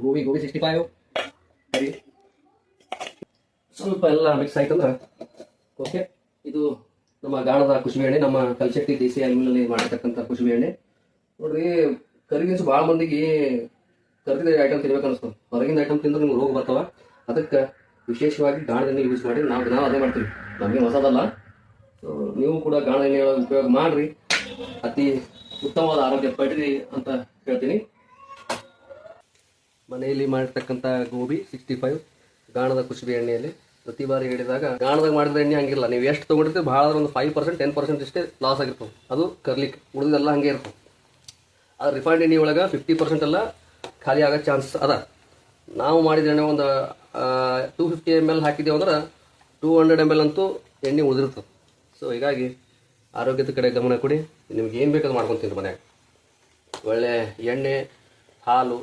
ಗೋಬಿ 65 ಸರಿ, ಸ್ವಲ್ಪ ಎಲ್ಲ ಮಿಕ್ಸ್ ಆಯ್ತಂದ್ರೆ ಓಕೆ. ಇದು ನಮ್ಮ ಗಾಣದ ಕುಸುಬೆ ಎಣ್ಣೆ, ನಮ್ಮ ಕಲ್ಶೆಟ್ಟಿ ದೇಸಿ ಆಯಿಲ್ನಲ್ಲಿ ಮಾಡಿರ್ತಕ್ಕಂಥ ಕುಸುಬೆ ಎಣ್ಣೆ ನೋಡ್ರಿ. ಕರಿಗಿನ್ಸು ಭಾಳ ಮಂದಿಗೆ ಕರಿದ ಐಟಮ್ ತಿನ್ಬೇಕು ಅನಿಸ್ತದೆ. ಹೊರಗಿನ ಐಟಮ್ ತಿಂದ್ರೆ ನಿಮ್ಗೆ ರೋಗ ಬರ್ತಾವ. ಅದಕ್ಕೆ ವಿಶೇಷವಾಗಿ ಗಾಣದ ಎಣ್ಣೆ ಯೂಸ್ ಮಾಡಿ ನಾವು ಅದೇ ಮಾಡ್ತೀವಿ, ನಮಗೆ ಹೊಸದಲ್ಲ. ಸೊ ನೀವು ಕೂಡ ಗಾಣದ ಎಣ್ಣೆ ಉಪಯೋಗ ಮಾಡಿರಿ, ಅತಿ ಉತ್ತಮವಾದ ಆರೋಗ್ಯ ಪಡಿರಿ ಅಂತ ಹೇಳ್ತೀನಿ. ಮನೆಯಲ್ಲಿ ಮಾಡಿರ್ತಕ್ಕಂಥ ಗೋಬಿ 65 ಗಾಣದ ಕುಸುಬೆ ಎಣ್ಣೆಯಲ್ಲಿ ಪ್ರತಿ ಬಾರಿ ಹೇಳಿದಾಗ ಗಾಣದಾಗ ಮಾಡಿದ ಎಣ್ಣೆ ಹಂಗಿಲ್ಲ. ನೀವು ಎಷ್ಟು ತೊಗೊಂಡಿರ್ತೀವಿ ಭಾಳ ಒಂದು 5% 10% ಇಷ್ಟೇ ಲಾಸ್ ಆಗಿರ್ತವೆ, ಅದು ಕರ್ಲಿಕ್ಕೆ. ಉಳಿದೆಲ್ಲ ಹಂಗೆ ಇರ್ತವೆ. ಅದು ರಿಫೈಂಡ್ ಎಣ್ಣೆ ಒಳಗೆ 50% ಎಲ್ಲ ಖಾಲಿ ಆಗೋ ಚಾನ್ಸ್ ಅದ. ನಾವು ಮಾಡಿದ ಎಣ್ಣೆ ಒಂದು 250 ml ಹಾಕಿದ್ದೇವೆ ಅಂದ್ರೆ 200 ml ಅಂತೂ ಎಣ್ಣೆ ಉಳಿದಿರ್ತದೆ. ಸೊ ಹೀಗಾಗಿ ಆರೋಗ್ಯದ ಕಡೆ ಗಮನ ಕೊಡಿ. ನಿಮ್ಗೆ ಏನು ಬೇಕಾದ್ರೂ ಮಾಡ್ಕೊತೀನಿ ಮನ್ಯಾಗ. ಒಳ್ಳೆ ಎಣ್ಣೆ, ಹಾಲು